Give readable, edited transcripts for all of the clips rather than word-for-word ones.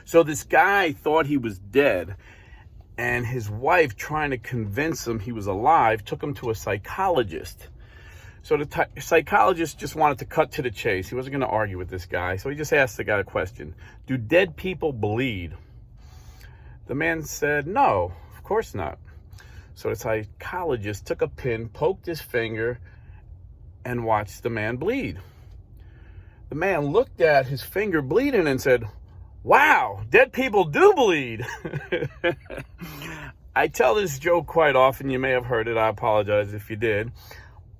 So this guy thought he was dead, and his wife, trying to convince him he was alive, took him to a psychologist. So the psychologist just wanted to cut to the chase. He wasn't going to argue with this guy. So he just asked the guy a question. Do dead people bleed? The man said, no, of course not. So the psychologist took a pin, poked his finger, and watched the man bleed. The man looked at his finger bleeding and said, wow, dead people do bleed. I tell this joke quite often. You may have heard it. I apologize if you did.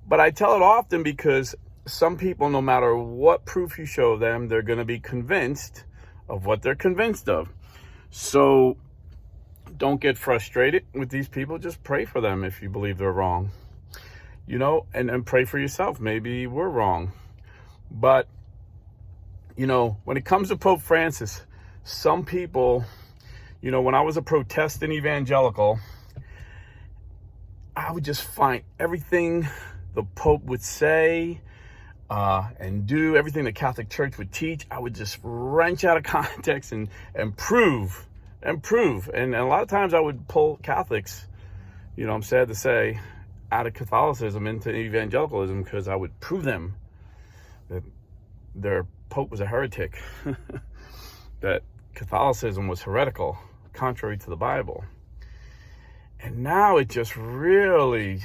But I tell it often because some people, no matter what proof you show them, they're going to be convinced of what they're convinced of. So don't get frustrated with these people. Just pray for them if you believe they're wrong. And pray for yourself. Maybe we're wrong. But, when it comes to Pope Francis, some people, when I was a Protestant evangelical, I would just find everything the Pope would say and do, everything the Catholic Church would teach, I would just wrench out of context and prove. And a lot of times I would pull Catholics, I'm sad to say, out of Catholicism into evangelicalism because I would prove them that their Pope was a heretic, that Catholicism was heretical, contrary to the Bible. And now it just really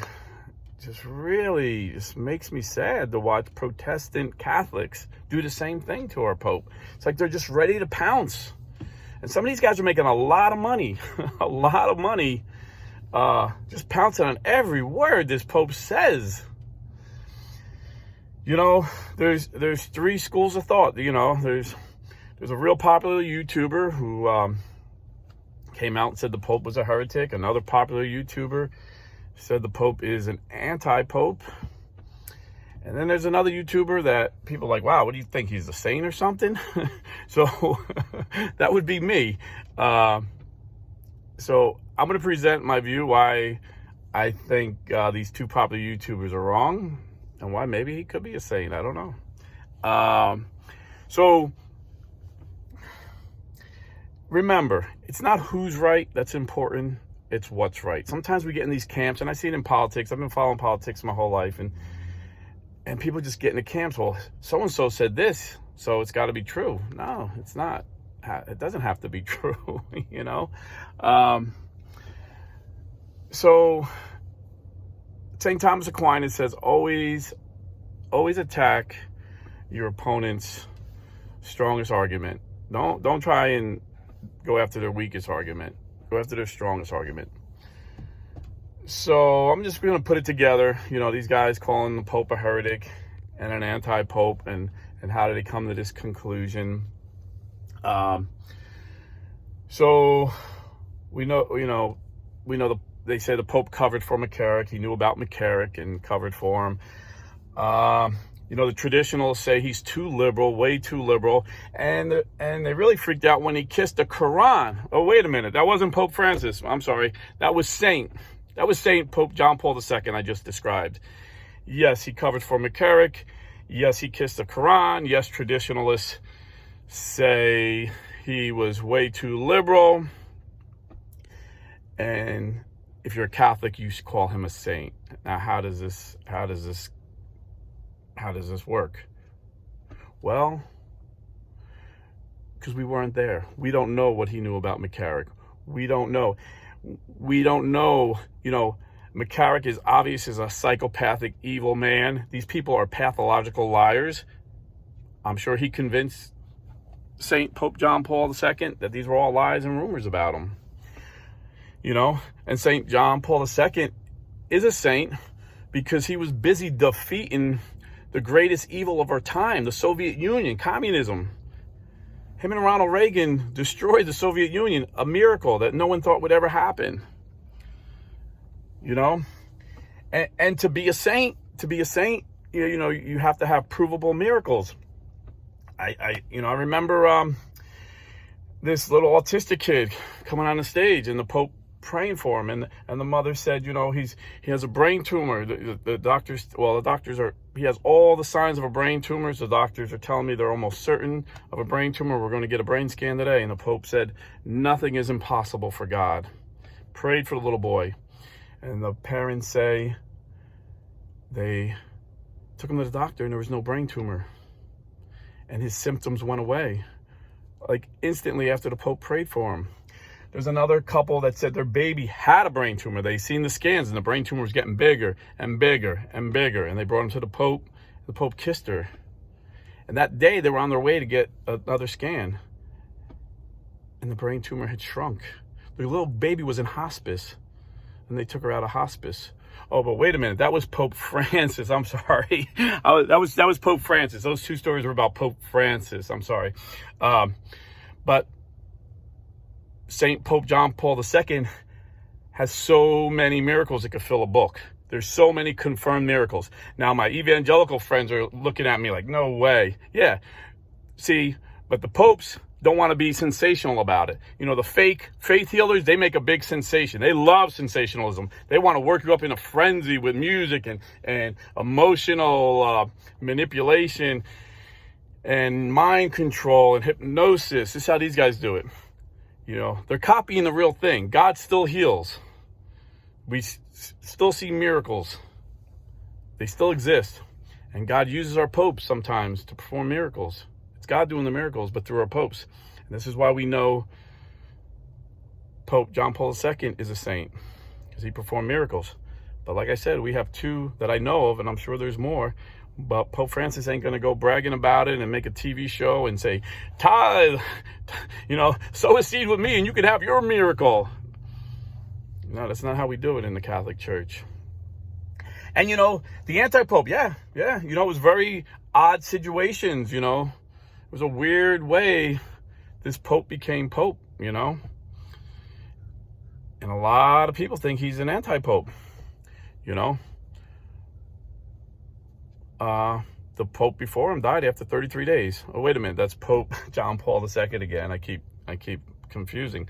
makes me sad to watch Protestant Catholics do the same thing to our Pope. It's like they're just ready to pounce. And some of these guys are making a lot of money, just pouncing on every word this Pope says. There's three schools of thought. There's a real popular YouTuber who came out and said the Pope was a heretic. Another popular YouTuber said the Pope is an anti-Pope. And then there's another YouTuber that people are like, wow, what do you think? He's a saint or something? So that would be me. So I'm going to present my view why I think these two popular YouTubers are wrong and why maybe he could be a saint. I don't know. So remember, it's not who's right that's important. It's what's right. Sometimes we get in these camps, and I see it in politics. I've been following politics my whole life, and people just get in the camps. Well, so-and-so said this, so it's got to be true. No, it's not. It doesn't have to be true, So St. Thomas Aquinas says, always attack your opponent's strongest argument. Don't try and go after their weakest argument. Go after their strongest argument. So I'm just going to put it together. These guys calling the Pope a heretic and an anti-Pope, and how did they come to this conclusion? So we know they say the Pope covered for McCarrick. He knew about McCarrick and covered for him. The traditionalists say he's too liberal, way too liberal, and they really freaked out when he kissed the Quran. Oh, wait a minute, that wasn't Pope Francis. I'm sorry, that was Saint Pope John Paul II I just described. Yes, he covered for McCarrick. Yes, he kissed the Quran. Yes, traditionalists say he was way too liberal, and if you're a Catholic, you call him a saint. Now, how does this work? Well, because we weren't there. We don't know what he knew about McCarrick. We don't know. McCarrick is obvious as a psychopathic, evil man. These people are pathological liars. I'm sure he convinced Saint Pope John Paul II that these were all lies and rumors about him. And Saint John Paul II is a saint because he was busy defeating the greatest evil of our time, the Soviet Union, communism. Him and Ronald Reagan destroyed the Soviet Union, a miracle that no one thought would ever happen. And to be a saint, you have to have provable miracles. I remember this little autistic kid coming on the stage, and the Pope praying for him, and the mother said, he has a brain tumor. The doctors, he has all the signs of a brain tumor. So the doctors are telling me they're almost certain of a brain tumor. We're going to get a brain scan today. And the Pope said, nothing is impossible for God. Prayed for the little boy. And the parents say they took him to the doctor and there was no brain tumor. And his symptoms went away, like instantly after the Pope prayed for him. There's another couple that said their baby had a brain tumor. They seen the scans and the brain tumor was getting bigger and bigger and bigger. And they brought him to the Pope. The Pope kissed her. And that day they were on their way to get another scan. And the brain tumor had shrunk. The little baby was in hospice. And they took her out of hospice. Oh, but wait a minute. That was Pope Francis. I'm sorry. That was Pope Francis. Those two stories were about Pope Francis. I'm sorry. But Saint Pope John Paul II has so many miracles it could fill a book. There's so many confirmed miracles. Now, my evangelical friends are looking at me like, no way. Yeah. See, but the popes don't want to be sensational about it. The fake faith healers, they make a big sensation. They love sensationalism. They want to work you up in a frenzy with music and emotional manipulation and mind control and hypnosis. This is how these guys do it. They're copying the real thing. God still heals. We still see miracles. They still exist. And God uses our popes sometimes to perform miracles. It's God doing the miracles, but through our popes. And this is why we know Pope John Paul II is a saint, because he performed miracles. But like I said, we have two that I know of, and I'm sure there's more. But Pope Francis ain't going to go bragging about it and make a TV show and say, tithe, sow a seed with me and you can have your miracle. No, that's not how we do it in the Catholic Church. And, the anti-Pope, it was very odd situations, It was a weird way this Pope became Pope, And a lot of people think he's an anti-Pope, The Pope before him died after 33 days. Oh, wait a minute. That's Pope John Paul II again. I keep confusing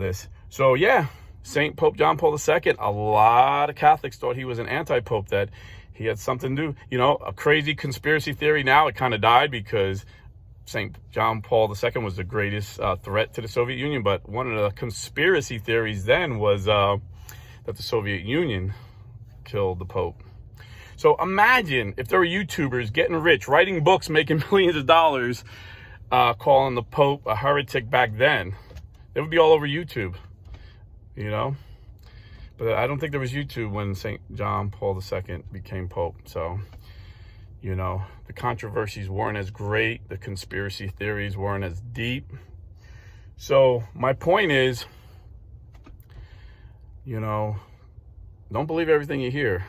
this. So, yeah, Saint Pope John Paul II, a lot of Catholics thought he was an anti-Pope, that he had something to do. A crazy conspiracy theory now, it kind of died because Saint John Paul II was the greatest threat to the Soviet Union. But one of the conspiracy theories then was that the Soviet Union killed the Pope. So imagine if there were YouTubers getting rich, writing books, making millions of dollars, calling the Pope a heretic back then. It would be all over YouTube, But I don't think there was YouTube when St. John Paul II became Pope. So, the controversies weren't as great. The conspiracy theories weren't as deep. So my point is, don't believe everything you hear,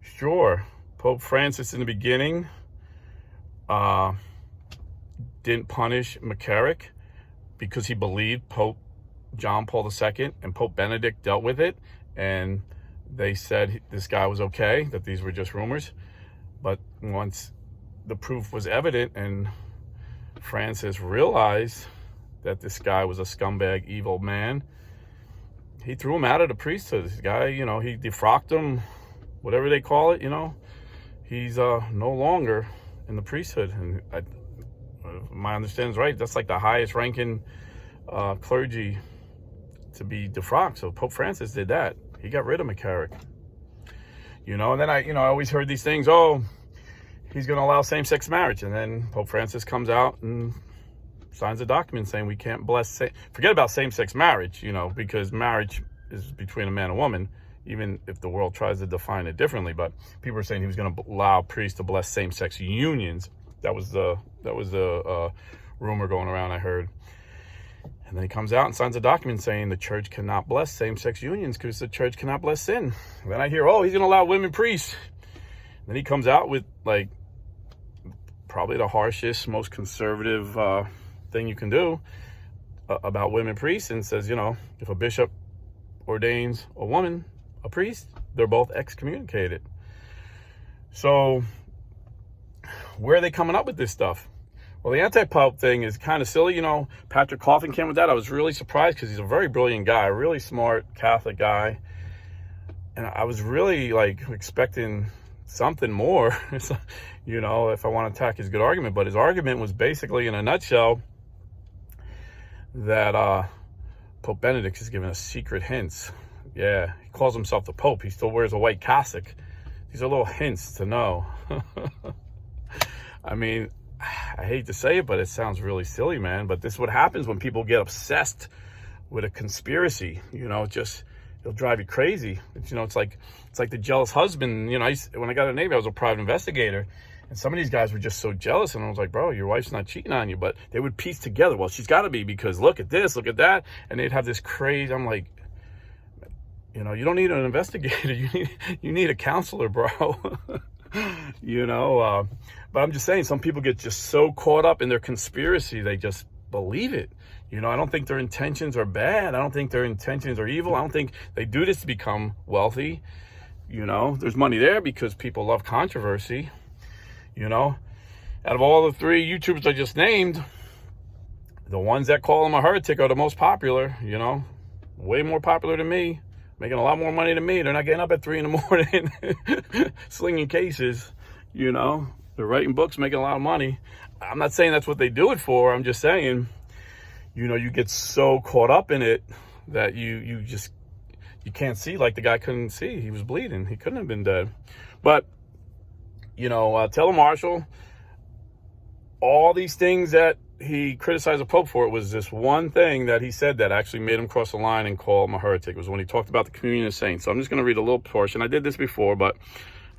Sure, Pope Francis in the beginning didn't punish McCarrick because he believed Pope John Paul II and Pope Benedict dealt with it, and they said this guy was okay, that these were just rumors. But once the proof was evident and Francis realized that this guy was a scumbag, evil man, he threw him out of the priesthood. This guy, he defrocked him, whatever they call it, he's no longer in the priesthood. And my understanding is right, that's like the highest ranking clergy to be defrocked. So Pope Francis did that. He got rid of McCarrick. And then I always heard these things, he's going to allow same-sex marriage. And then Pope Francis comes out and signs a document saying we can't forget about same-sex marriage, because marriage is between a man and a woman, even if the world tries to define it differently. But people are saying he was going to allow priests to bless same-sex unions. That was the rumor going around, I heard. And then he comes out and signs a document saying the church cannot bless same-sex unions because the church cannot bless sin. And then I hear, he's going to allow women priests. And then he comes out with, probably the harshest, most conservative thing you can do about women priests, and says, if a bishop ordains a woman a priest, they're both excommunicated. So where are they coming up with this stuff? Well, the anti-Pope thing is kind of silly. Patrick Coffin came with that. I was really surprised because he's a very brilliant guy, a really smart Catholic guy. And I was really expecting something more, if I want to attack his good argument. But his argument was basically, in a nutshell, that Pope Benedict is giving us secret hints. Yeah, he calls himself the Pope. He still wears a white cassock. These are little hints to know. I mean, I hate to say it, but it sounds really silly, man. But this is what happens when people get obsessed with a conspiracy. It'll drive you crazy. It's like the jealous husband. When I got in the Navy, I was a private investigator. And some of these guys were just so jealous. And I was like, bro, your wife's not cheating on you. But they would piece together, well, she's got to be, because look at this, look at that. And they'd have this crazy, I'm like, you don't need an investigator. You need a counselor, bro. But I'm just saying, some people get just so caught up in their conspiracy, they just believe it. I don't think their intentions are bad. I don't think their intentions are evil. I don't think they do this to become wealthy. There's money there because people love controversy. Out of all the 3 YouTubers I just named, the ones that call him a heretic are the most popular, way more popular than me, making a lot more money than me. They're not getting up at 3 in the morning, slinging cases, they're writing books, making a lot of money. I'm not saying that's what they do it for. I'm just saying, you get so caught up in it that you can't see, like the guy couldn't see. He was bleeding. He couldn't have been dead. But, Taylor Marshall, all these things that he criticized the Pope for, it was this one thing that he said that actually made him cross the line and call him a heretic. It was when he talked about the communion of saints. So I'm just going to read a little portion. I did this before, but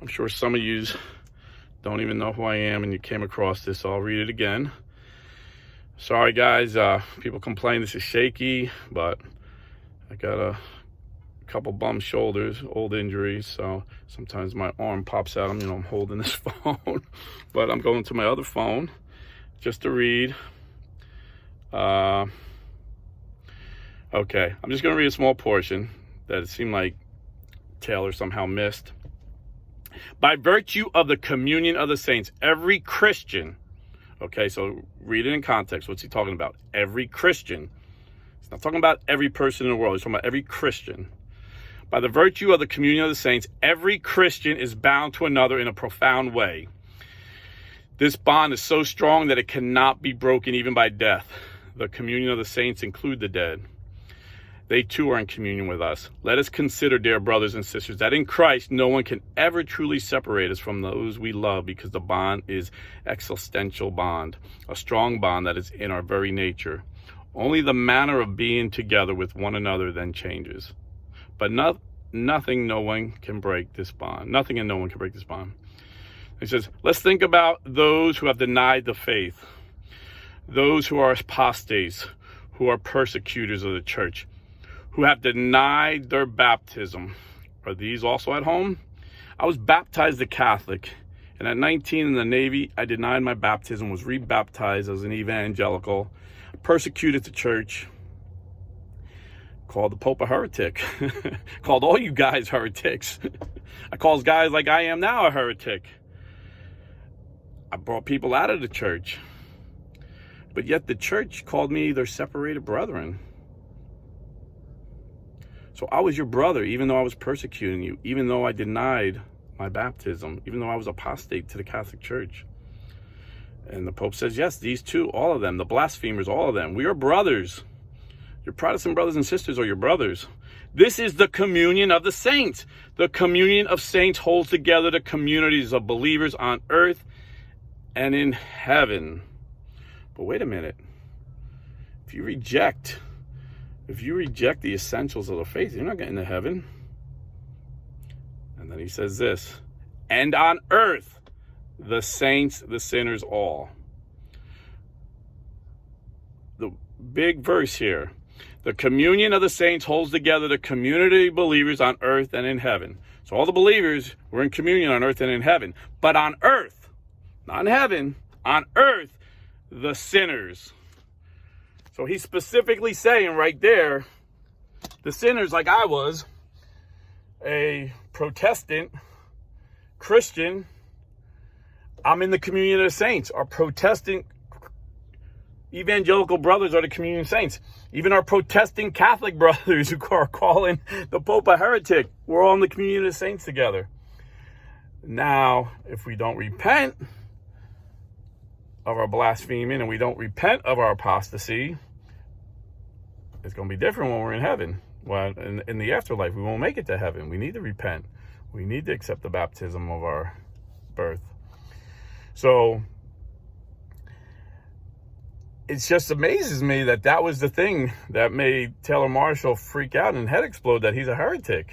I'm sure some of you don't even know who I am and you came across this, so I'll read it again. Sorry, guys. People complain this is shaky, but I got a couple bum shoulders, old injuries, so sometimes my arm pops out. I'm holding this phone, but I'm going to my other phone just to read. Okay, I'm just going to read a small portion that it seemed like Taylor somehow missed. By virtue of the communion of the saints, every Christian, okay, so read it in context. What's he talking about? Every Christian. He's not talking about every person in the world. He's talking about every Christian. By the virtue of the communion of the saints, every Christian is bound to another in a profound way. This bond is so strong that it cannot be broken even by death. The communion of the saints include the dead. They too are in communion with us. Let us consider, dear brothers and sisters, that in Christ no one can ever truly separate us from those we love, because the bond is existential bond, a strong bond that is in our very nature. Only the manner of being together with one another then changes. But nothing, no one can break this bond. Nothing and no one can break this bond. He says, let's think about those who have denied the faith, those who are apostates, who are persecutors of the church, who have denied their baptism. Are these also at home? I was baptized a Catholic, and at 19 in the Navy, I denied my baptism, was rebaptized as an evangelical, persecuted the church, called the Pope a heretic, called all you guys heretics. I calls guys like I am now a heretic. I brought people out of the church, but yet the church called me their separated brethren. So I was your brother, even though I was persecuting you, even though I denied my baptism, even though I was apostate to the Catholic Church. And the Pope says, yes, these two, all of them, the blasphemers, all of them, we are brothers. Your Protestant brothers and sisters are your brothers. This is the communion of the saints. The communion of saints holds together the communities of believers on earth and in heaven. But wait a minute. If you reject the essentials of the faith, you're not getting to heaven. And then he says this, and on earth, the saints, the sinners all. The big verse here. The communion of the saints holds together the community of believers on earth and in heaven. So all the believers were in communion on earth and in heaven. But on earth, not in heaven, on earth, the sinners. So he's specifically saying right there, the sinners, like I was, a Protestant Christian, I'm in the communion of the saints. Our Protestant evangelical brothers are the communion saints. Even our protesting Catholic brothers who are calling the Pope a heretic, we're all in the communion of saints together. Now, if we don't repent of our blaspheming and we don't repent of our apostasy, it's going to be different when we're in heaven. Well, in the afterlife, we won't make it to heaven. We need to repent. We need to accept the baptism of our birth. So it just amazes me that that was the thing that made Taylor Marshall freak out and head explode, that he's a heretic.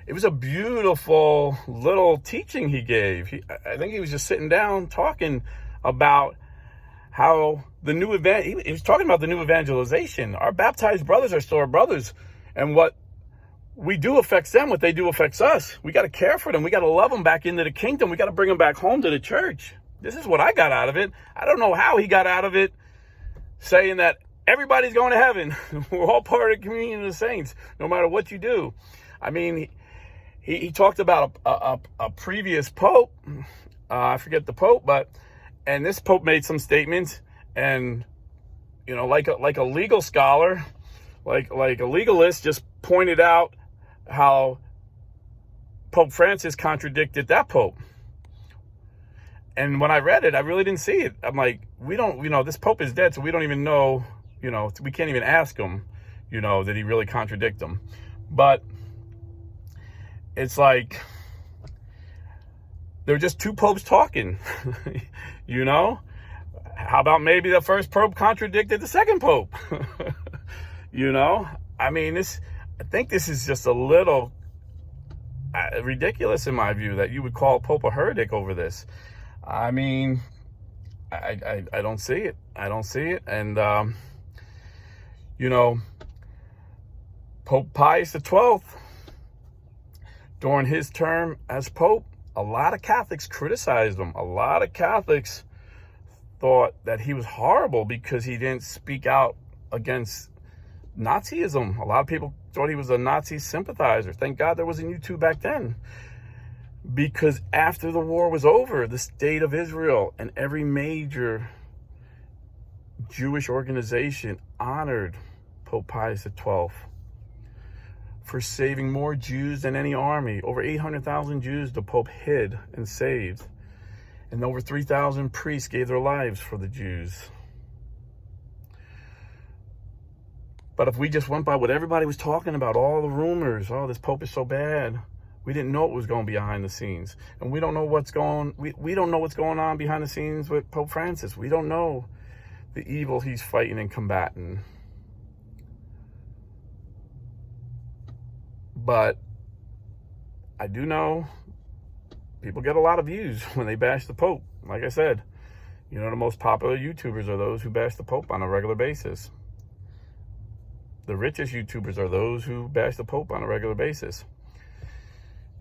It was a beautiful little teaching he gave. I think he was just sitting down talking about how the new he was talking about the new evangelization. Our baptized brothers are still our brothers, and what we do affects them. What they do affects us. We got to care for them. We got to love them back into the kingdom. We got to bring them back home to the church. This is what I got out of it. I don't know how he got out of it, saying that everybody's going to heaven. We're all part of the communion of the saints, no matter what you do. I mean, he talked about a previous pope. I forget the pope, and this pope made some statements, and like a legal scholar, like a legalist, just pointed out how Pope Francis contradicted that pope. And when I read it, I really didn't see it. I'm like, we don't, this pope is dead, so we don't even know, we can't even ask him, did he really contradict him? But it's like, they're just two popes talking, How about maybe the first pope contradicted the second pope? I mean, I think this is just a little ridiculous in my view, that you would call Pope a heretic over this. I mean, I don't see it. I don't see it. And, Pope Pius XII, during his term as Pope, a lot of Catholics criticized him. A lot of Catholics thought that he was horrible because he didn't speak out against Nazism. A lot of people thought he was a Nazi sympathizer. Thank God there wasn't YouTube back then. Because after the war was over, the state of Israel and every major Jewish organization honored Pope Pius XII for saving more Jews than any army. Over 800,000 Jews the Pope hid and saved. And over 3,000 priests gave their lives for the Jews. But if we just went by what everybody was talking about, all the rumors, this Pope is so bad, we didn't know what was going behind the scenes. And we don't know what's going on behind the scenes with Pope Francis. We don't know the evil he's fighting and combating. But I do know people get a lot of views when they bash the Pope. Like I said, the most popular YouTubers are those who bash the Pope on a regular basis. The richest YouTubers are those who bash the Pope on a regular basis.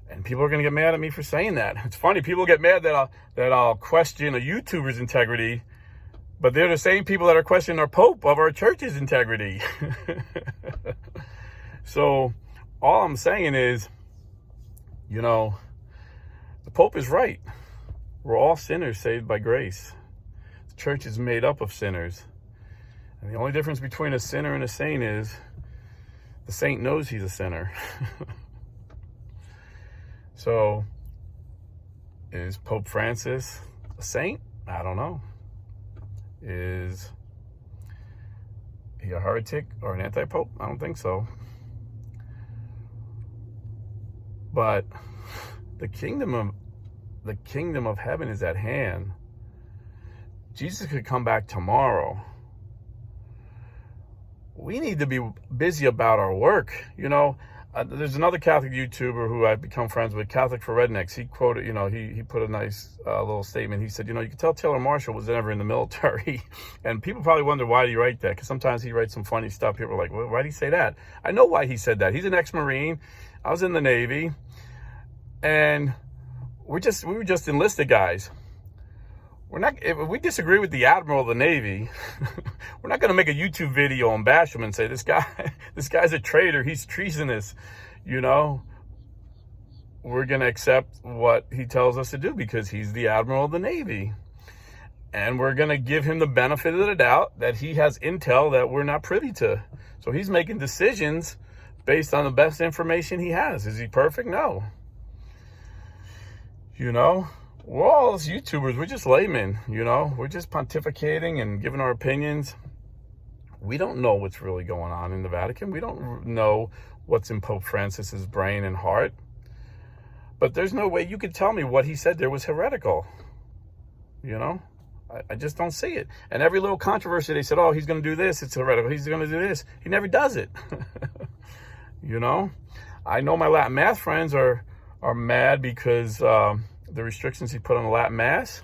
And people are going to get mad at me for saying that. It's funny, people get mad that I'll question a YouTuber's integrity, but they're the same people that are questioning our Pope of our church's integrity. So all I'm saying is, the Pope is right. We're all sinners saved by grace. The church is made up of sinners. And the only difference between a sinner and a saint is the saint knows he's a sinner. So, is Pope Francis a saint? I don't know. Is he a heretic or an anti-pope? I don't think so. But the kingdom of heaven is at hand. Jesus could come back tomorrow. We need to be busy about our work. There's another Catholic YouTuber who I've become friends with, Catholic for Rednecks. He quoted, he put a nice little statement. He said, you can tell Taylor Marshall was never in the military. And people probably wonder, why do you write that? Because sometimes he writes some funny stuff. People are like, well, why did he say that? I know why he said that. He's an ex-Marine. I was in the Navy. And we were just enlisted guys. If we disagree with the Admiral of the Navy, we're not going to make a YouTube video and bash him and say, this guy's a traitor, he's treasonous. We're going to accept what he tells us to do because he's the Admiral of the Navy. And we're going to give him the benefit of the doubt that he has intel that we're not privy to. So he's making decisions based on the best information he has. Is he perfect? No. You know, we're all as YouTubers. We're just laymen, you know. We're just pontificating and giving our opinions. We don't know what's really going on in the Vatican. We don't know what's in Pope Francis's brain and heart. But there's no way you could tell me what he said there was heretical. You know? I just don't see it. And every little controversy, they said, oh, he's going to do this, it's heretical. He's going to do this. He never does it. You know? I know my Latin Mass friends are mad because the restrictions he put on the Latin Mass.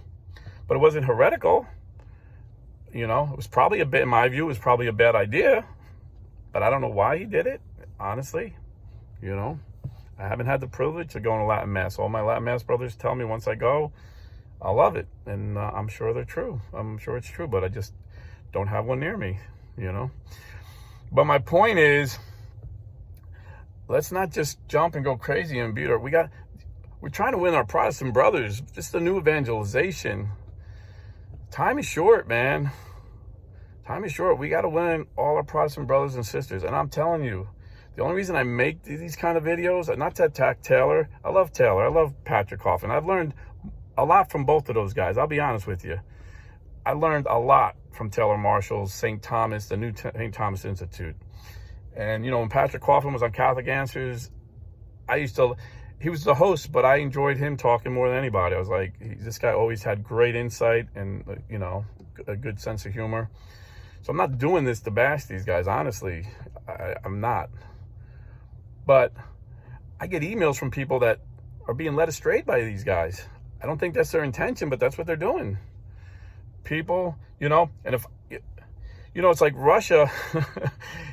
But it wasn't heretical. You know? It was probably in my view, it was probably a bad idea. But I don't know why he did it, honestly. You know? I haven't had the privilege of going to Latin Mass. All my Latin Mass brothers tell me once I go, I love it, and I'm sure they're true. I'm sure it's true, but I just don't have one near me, you know. But my point is, let's not just jump and go crazy and beat our. We're trying to win our Protestant brothers. This is the new evangelization. Time is short, man. Time is short. We got to win all our Protestant brothers and sisters, and I'm telling you, the only reason I make these kind of videos, not to attack Taylor. I love Taylor. I love Patrick Coffin. I've learned a lot from both of those guys. I'll be honest with you. I learned a lot from Taylor Marshall's St. Thomas, the new St. Thomas Institute. And, you know, when Patrick Coffin was on Catholic Answers, he was the host, but I enjoyed him talking more than anybody. I was like, this guy always had great insight and, you know, a good sense of humor. So I'm not doing this to bash these guys, honestly. I'm not. But I get emails from people that are being led astray by these guys. I don't think that's their intention, but that's what they're doing. People, you know, and if, you know, it's like Russia,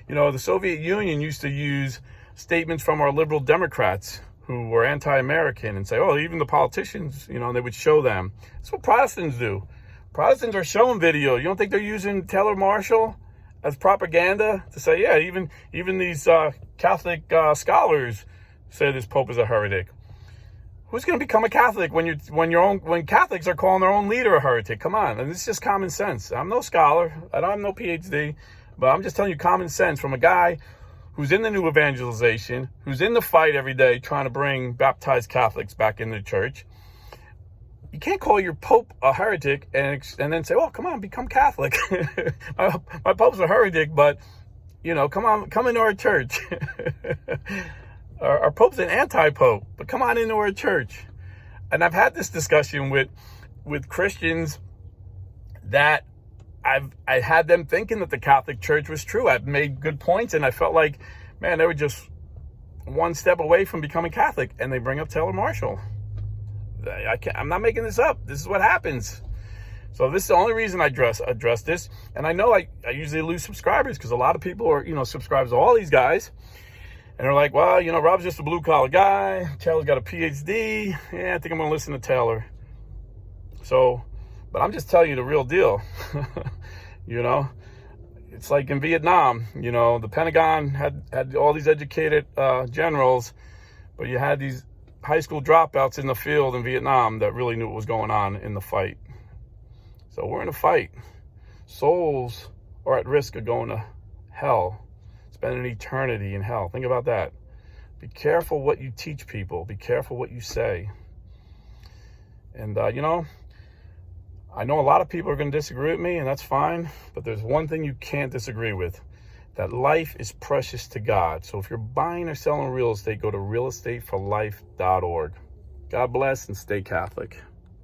you know, the Soviet Union used to use statements from our liberal Democrats who were anti-American and say, oh, even the politicians, you know, and they would show them. That's what Protestants do. Protestants are showing video. You don't think they're using Taylor Marshall as propaganda to say, yeah, even these Catholic scholars say this Pope is a heretic. Who's going to become a Catholic when Catholics are calling their own leader a heretic? Come on, and it's just common sense. I'm no scholar, I don't have no PhD, but I'm just telling you common sense from a guy who's in the new evangelization, who's in the fight every day trying to bring baptized Catholics back into the church. You can't call your Pope a heretic and then say, "Oh, come on, become Catholic." my Pope's a heretic, but you know, come into our church. Our Pope's an anti-Pope, but come on into our church. And I've had this discussion with Christians that I had them thinking that the Catholic Church was true. I've made good points, and I felt like, man, they were just one step away from becoming Catholic, and they bring up Taylor Marshall. I'm not making this up. This is what happens. So this is the only reason I address this. And I know I usually lose subscribers because a lot of people are, you know, subscribers to all these guys. And they're like, well, you know, Rob's just a blue-collar guy. Taylor's got a PhD. Yeah, I think I'm going to listen to Taylor. So, but I'm just telling you the real deal. You know, it's like in Vietnam, you know, the Pentagon had all these educated generals, but you had these high school dropouts in the field in Vietnam that really knew what was going on in the fight. So we're in a fight. Souls are at risk of going to hell. Spend an eternity in hell. Think about that. Be careful what you teach people. Be careful what you say. And, you know, I know a lot of people are going to disagree with me, and that's fine. But there's one thing you can't disagree with. That life is precious to God. So if you're buying or selling real estate, go to realestateforlife.org. God bless and stay Catholic.